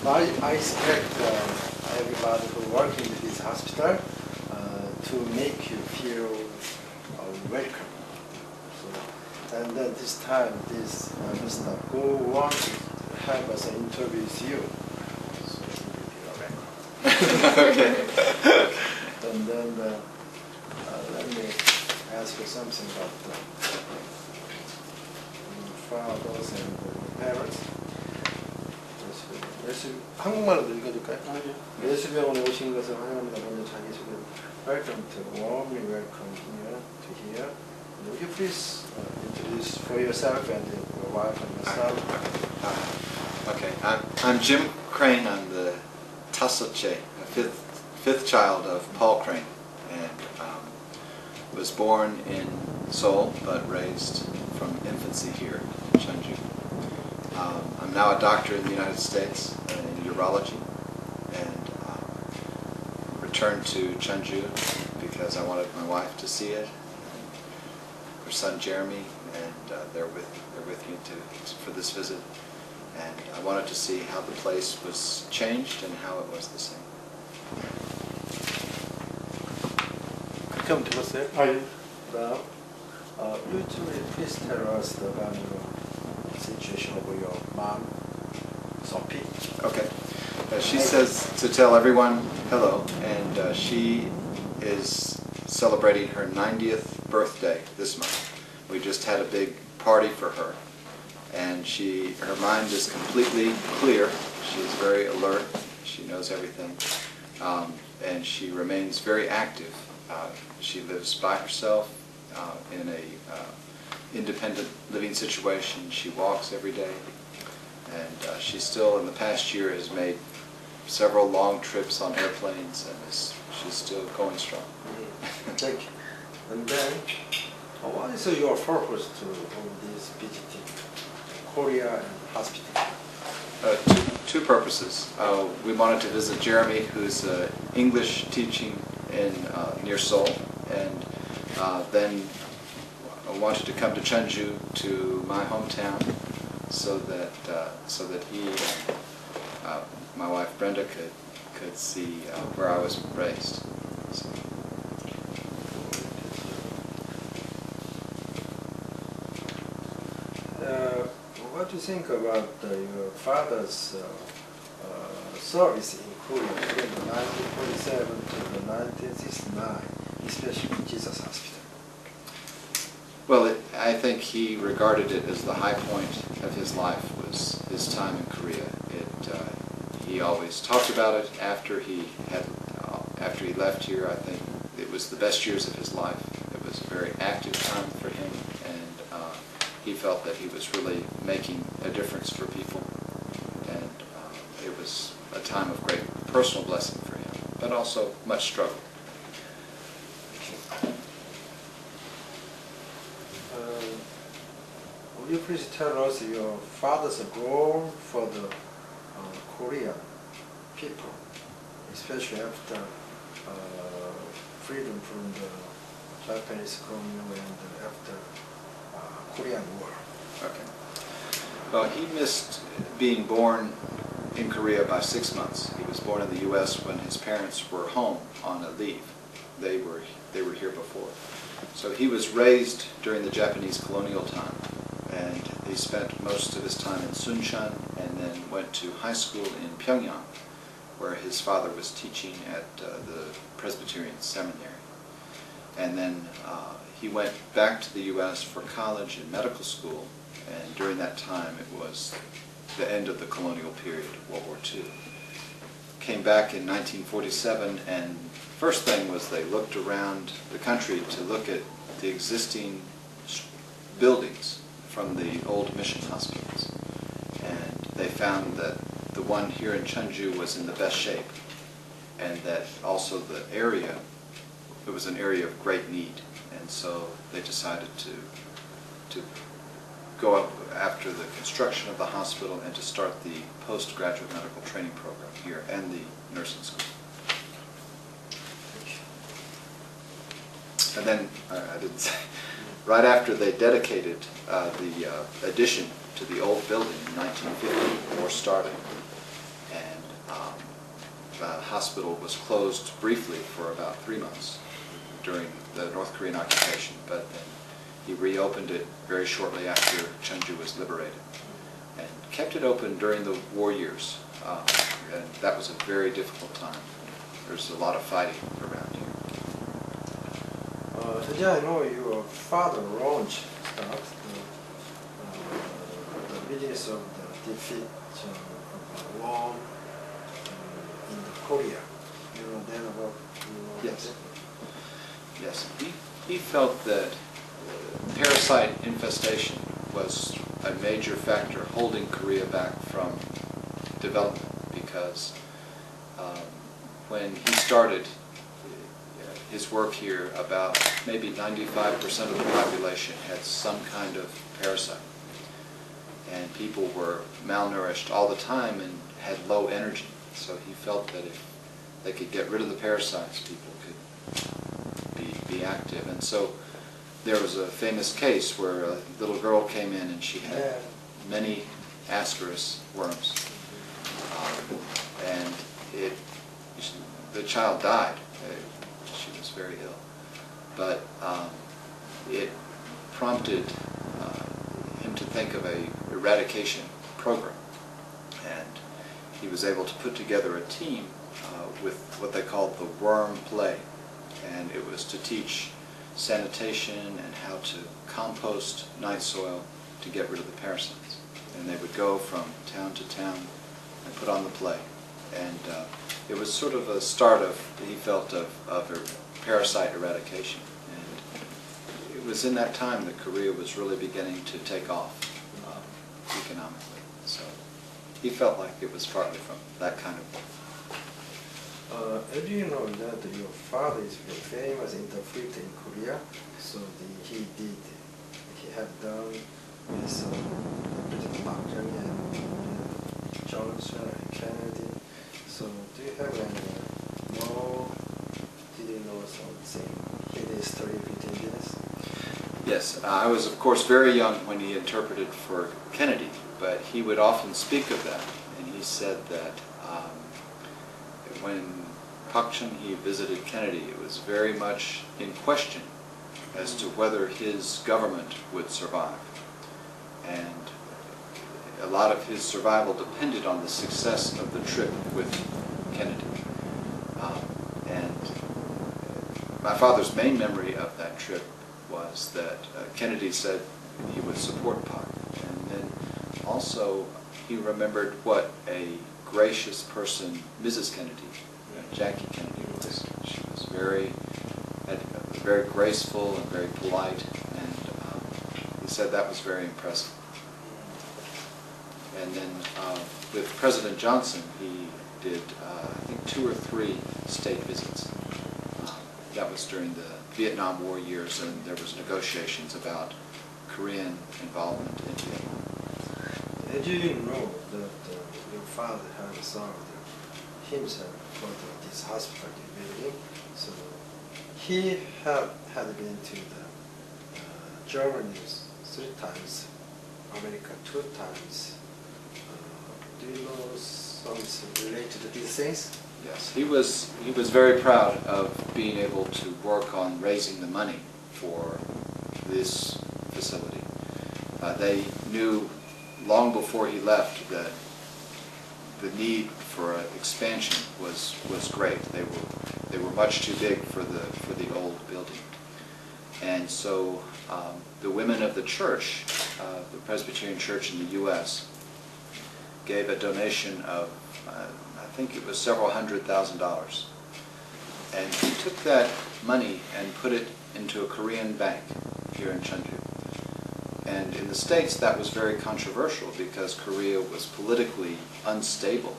I expect everybody who working in this hospital to make you feel welcome. So, and then this time, this Mr. Go want to have us an interview with you. So you feel welcome. Okay. And then let me ask you something about fathers and parents. 한국말로 읽어줄까요? 예수병원에 오신 것을 환영합니다. 먼저 자기소개. Welcome to warmly welcome here to here. Would you please introduce for yourself and your wife and yourself? Okay. I'm Jim Crane. I'm the Tasoche, fifth child of Paul Crane, and was born in Seoul but raised from infancy here in Jeonju. I'm now a doctor in the United States in urology, and returned to Jeonju because I wanted my wife to see it, and her son Jeremy, and they're with me for this visit. And I wanted to see how the place was changed and how it was the same. 그렇게 하면 되겠어요? 예. Now, usually please tell us about your situation of your mom, Sophie. Okay. She says to tell everyone hello, and she is celebrating her 90th birthday this month. We just had a big party for her, and her mind is completely clear. She's very alert. She knows everything, and she remains very active. She lives by herself in a independent living situation. She walks every day, and she still, in the past year, has made several long trips on airplanes, and she's still going strong. Thank you. And then, what is your purpose to this visiting Korea and hospital? Two purposes. We wanted to visit Jeremy, who's English teaching in near Seoul, and then I wanted to come to Jeonju, to my hometown, so that he and my wife Brenda could see where I was raised. So. What do you think about your father's service in Korea from the 1947 to the 1969, especially in Jesus Hospital? Well, I think he regarded it as the high point of his life was his time in Korea. He always talked about it after he left here. I think it was the best years of his life. It was a very active time for him, and he felt that he was really making a difference for people, and it was a time of great personal blessing for him, but also much struggle. Will you please tell us your father's goal for the Korean people, especially after freedom from the Japanese colonial and after Korean War? Okay. Well, he missed being born in Korea by 6 months. He was born in the U.S. when his parents were home on a leave. They were here before. So he was raised during the Japanese colonial time, and he spent most of his time in Suncheon and then went to high school in Pyongyang, where his father was teaching at the Presbyterian Seminary. And then he went back to the U.S. for college and medical school, and during that time it was the end of the colonial period, World War II. Came back in 1947, and first thing was they looked around the country to look at the existing buildings from the old mission hospitals, and they found that the one here in Jeonju was in the best shape, and that also the area, it was an area of great need, and so they decided to go up after the construction of the hospital and to start the postgraduate medical training program here and the nursing school. And then, I didn't say, right after they dedicated the addition to the old building in 1950, war started, and hospital was closed briefly for about 3 months during the North Korean occupation, but then he reopened it very shortly after Jeonju was liberated, and kept it open during the war years. And that was a very difficult time. There's a lot of fighting around here. Today I know your father launched the business of the defeat of war in Korea. You know that about? Yes. Yes. He felt that parasite infestation was a major factor holding Korea back from development, because when he started his work here, about maybe 95% of the population had some kind of parasite, and people were malnourished all the time and had low energy. So he felt that if they could get rid of the parasites, people could be active. And so there was a famous case where a little girl came in and she had many Ascaris worms, and the child died. She was very ill, but it prompted him to think of a eradication program, and he was able to put together a team with what they called the worm play, and it was to teach sanitation and how to compost night soil to get rid of the parasites. And they would go from town to town and put on the play. And it was sort of a start of, he felt, of parasite eradication. And it was in that time that Korea was really beginning to take off economically. So he felt like it was partly from that kind of work. As you know that your father is very famous interpreter in Korea, so he had done with President Park Chung-hee and Johnson and Kennedy. So do you have any did you know something in history between this? Yes, I was of course very young when he interpreted for Kennedy, but he would often speak of that, and he said that when Park Chung-hee visited Kennedy, it was very much in question as to whether his government would survive. And a lot of his survival depended on the success of the trip with Kennedy. And my father's main memory of that trip was that Kennedy said he would support Park. And then also he remembered what a gracious person Mrs. Kennedy, Jackie Kennedy, was. She was very graceful and very polite, and he said that was very impressive. And then with President Johnson, he did, I think, 2 or 3 state visits. That was during the Vietnam War years, and there was negotiations about Korean involvement in Vietnam. As you know that your father had served himself for this hospital building, so he had been to the Germany 3 times, America 2 times. Do you know something related to these things? Yes, he was very proud of being able to work on raising the money for this facility. They knew long before he left that the need for expansion was great. They were much too big for the old building, and so the women of the church, the Presbyterian Church in the U.S., gave a donation of I think it was several $100,000, and he took that money and put it into a Korean bank here in Jeonju. And in the States, that was very controversial because Korea was politically unstable